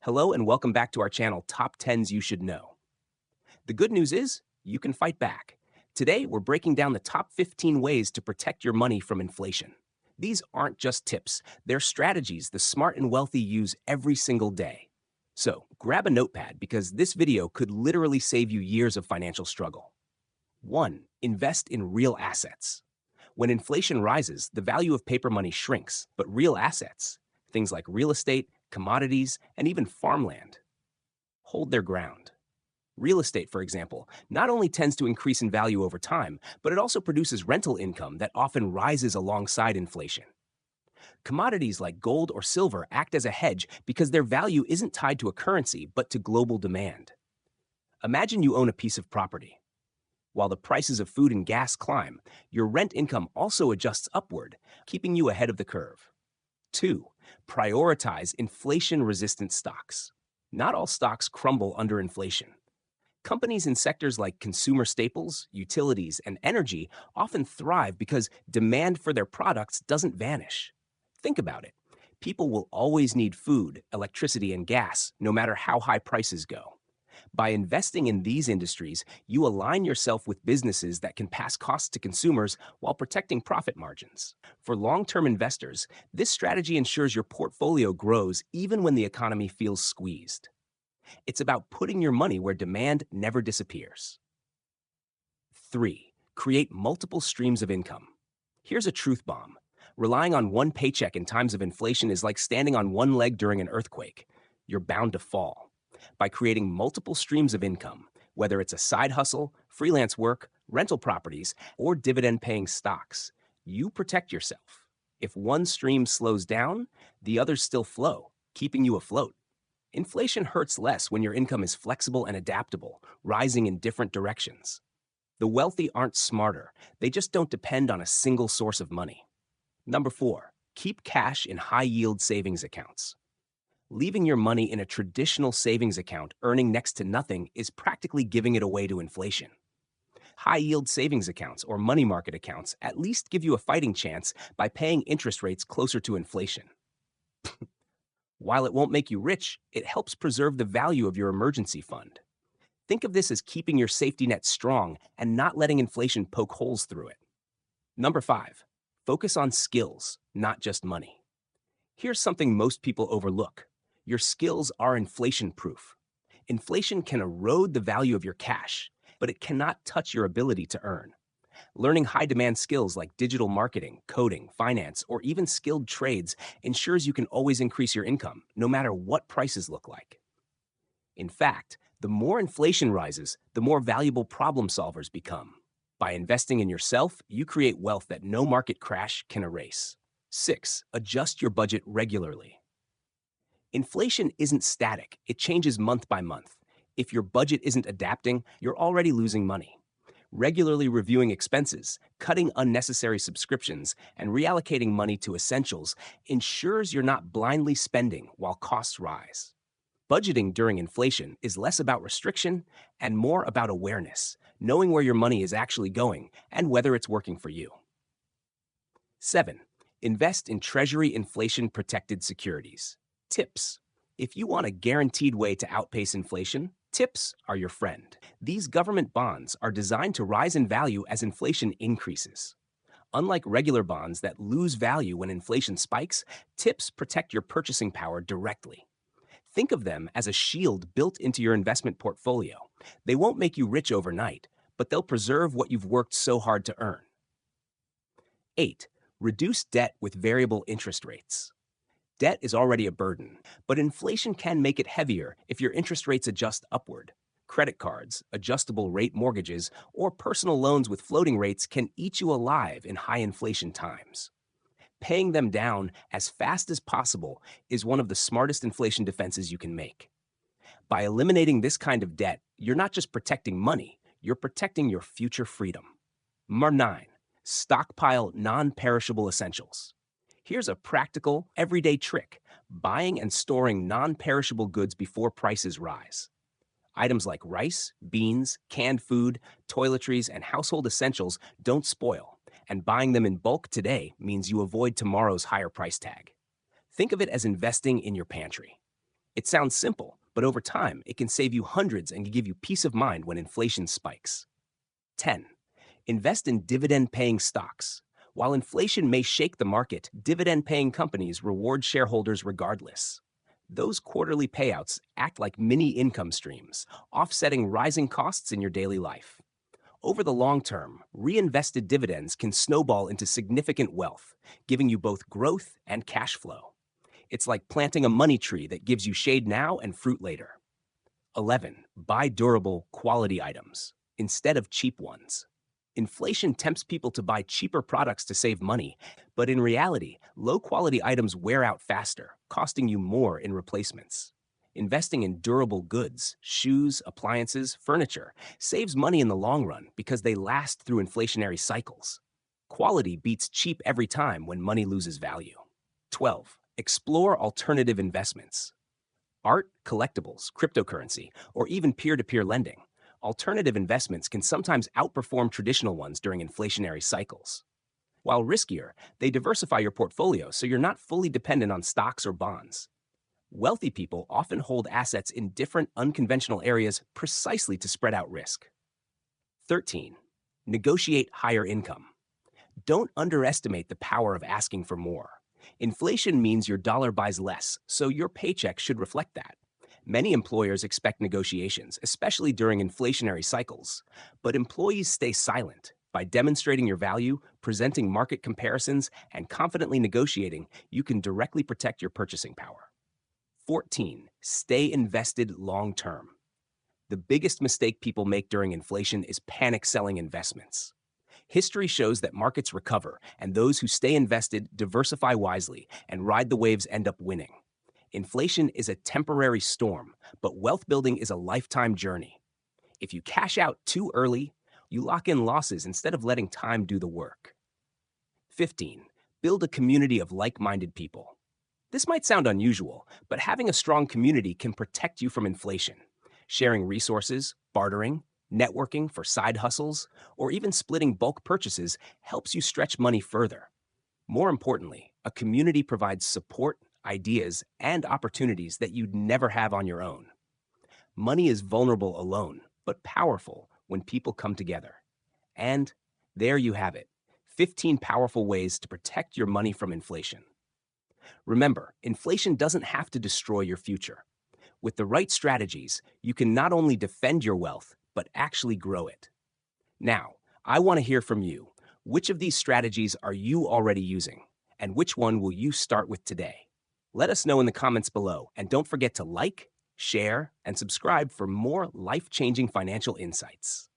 Hello and welcome back to our channel, Top 10s You Should Know. The good news is, you can fight back. Today, we're breaking down the top 15 ways to protect your money from inflation. These aren't just tips, they're strategies the smart and wealthy use every single day. So, grab a notepad because this video could literally save you years of financial struggle. 1. Invest in real assets. When inflation rises, the value of paper money shrinks, but real assets, things like real estate, commodities, and even farmland, hold their ground. Real estate, for example, not only tends to increase in value over time, but it also produces rental income that often rises alongside inflation. Commodities like gold or silver act as a hedge because their value isn't tied to a currency but to global demand. Imagine you own a piece of property. While the prices of food and gas climb, your rent income also adjusts upward, keeping you ahead of the curve. 2. Prioritize inflation-resistant stocks. Not all stocks crumble under inflation. Companies in sectors like consumer staples, utilities, and energy often thrive because demand for their products doesn't vanish. Think about it. People will always need food, electricity, and gas, no matter how high prices go. By investing in these industries, you align yourself with businesses that can pass costs to consumers while protecting profit margins. For long-term investors, this strategy ensures your portfolio grows even when the economy feels squeezed. It's about putting your money where demand never disappears. 3. Create multiple streams of income. Here's a truth bomb. Relying on one paycheck in times of inflation is like standing on one leg during an earthquake. You're bound to fall. By creating multiple streams of income, whether it's a side hustle, freelance work, rental properties, or dividend-paying stocks, you protect yourself. If one stream slows down, the others still flow, keeping you afloat. Inflation hurts less when your income is flexible and adaptable, rising in different directions. The wealthy aren't smarter, they just don't depend on a single source of money. 4. Keep cash in high-yield savings accounts. Leaving your money in a traditional savings account earning next to nothing is practically giving it away to inflation. High-yield savings accounts or money market accounts at least give you a fighting chance by paying interest rates closer to inflation. While it won't make you rich, it helps preserve the value of your emergency fund. Think of this as keeping your safety net strong and not letting inflation poke holes through it. 5. Focus on skills, not just money. Here's something most people overlook. Your skills are inflation-proof. Inflation can erode the value of your cash, but it cannot touch your ability to earn. Learning high-demand skills like digital marketing, coding, finance, or even skilled trades ensures you can always increase your income, no matter what prices look like. In fact, the more inflation rises, the more valuable problem solvers become. By investing in yourself, you create wealth that no market crash can erase. 6. Adjust your budget regularly. Inflation isn't static, it changes month by month. If your budget isn't adapting, you're already losing money. Regularly reviewing expenses, cutting unnecessary subscriptions, and reallocating money to essentials ensures you're not blindly spending while costs rise. Budgeting during inflation is less about restriction and more about awareness, knowing where your money is actually going and whether it's working for you. 7. Invest in Treasury inflation-protected securities. Tips. If you want a guaranteed way to outpace inflation, tips are your friend. These government bonds are designed to rise in value as inflation increases. Unlike regular bonds that lose value when inflation spikes, tips protect your purchasing power directly. Think of them as a shield built into your investment portfolio. They won't make you rich overnight, but they'll preserve what you've worked so hard to earn. 8. Reduce debt with variable interest rates. Debt is already a burden, but inflation can make it heavier if your interest rates adjust upward. Credit cards, adjustable rate mortgages, or personal loans with floating rates can eat you alive in high inflation times. Paying them down as fast as possible is one of the smartest inflation defenses you can make. By eliminating this kind of debt, you're not just protecting money, you're protecting your future freedom. 9. Stockpile non-perishable essentials. Here's a practical, everyday trick: buying and storing non-perishable goods before prices rise. Items like rice, beans, canned food, toiletries, and household essentials don't spoil, and buying them in bulk today means you avoid tomorrow's higher price tag. Think of it as investing in your pantry. It sounds simple, but over time, it can save you hundreds and can give you peace of mind when inflation spikes. 10. Invest in dividend paying stocks. While inflation may shake the market, dividend paying companies reward shareholders regardless. Those quarterly payouts act like mini income streams, offsetting rising costs in your daily life. Over the long term, reinvested dividends can snowball into significant wealth, giving you both growth and cash flow. It's like planting a money tree that gives you shade now and fruit later. 11. Buy durable, quality items instead of cheap ones. Inflation tempts people to buy cheaper products to save money, but in reality, low quality items wear out faster, costing you more in replacements. Investing in durable goods, shoes, appliances, furniture, saves money in the long run because they last through inflationary cycles. Quality beats cheap every time when money loses value. 12. Explore alternative investments. Art, collectibles, cryptocurrency, or even peer-to-peer lending. Alternative investments can sometimes outperform traditional ones during inflationary cycles. While riskier, they diversify your portfolio so you're not fully dependent on stocks or bonds. Wealthy people often hold assets in different unconventional areas precisely to spread out risk. 13. Negotiate higher income. Don't underestimate the power of asking for more. Inflation means your dollar buys less, so your paycheck should reflect that. Many employers expect negotiations, especially during inflationary cycles, but employees stay silent. By demonstrating your value, presenting market comparisons, and confidently negotiating, you can directly protect your purchasing power. 14. Stay invested long term. The biggest mistake people make during inflation is panic selling investments. History shows that markets recover, and those who stay invested diversify wisely, and ride the waves end up winning. Inflation is a temporary storm, but wealth building is a lifetime journey. If you cash out too early, you lock in losses instead of letting time do the work. 15. Build a community of like-minded people. This might sound unusual, but having a strong community can protect you from inflation. Sharing resources, bartering, networking for side hustles, or even splitting bulk purchases helps you stretch money further. More importantly, a community provides support, ideas, and opportunities that you'd never have on your own. Money is vulnerable alone, but powerful when people come together. And there you have it, 15 powerful ways to protect your money from inflation. Remember, inflation doesn't have to destroy your future. With the right strategies, you can not only defend your wealth, but actually grow it. Now, I want to hear from you. Which of these strategies are you already using? And which one will you start with today? Let us know in the comments below, and don't forget to like, share, and subscribe for more life-changing financial insights.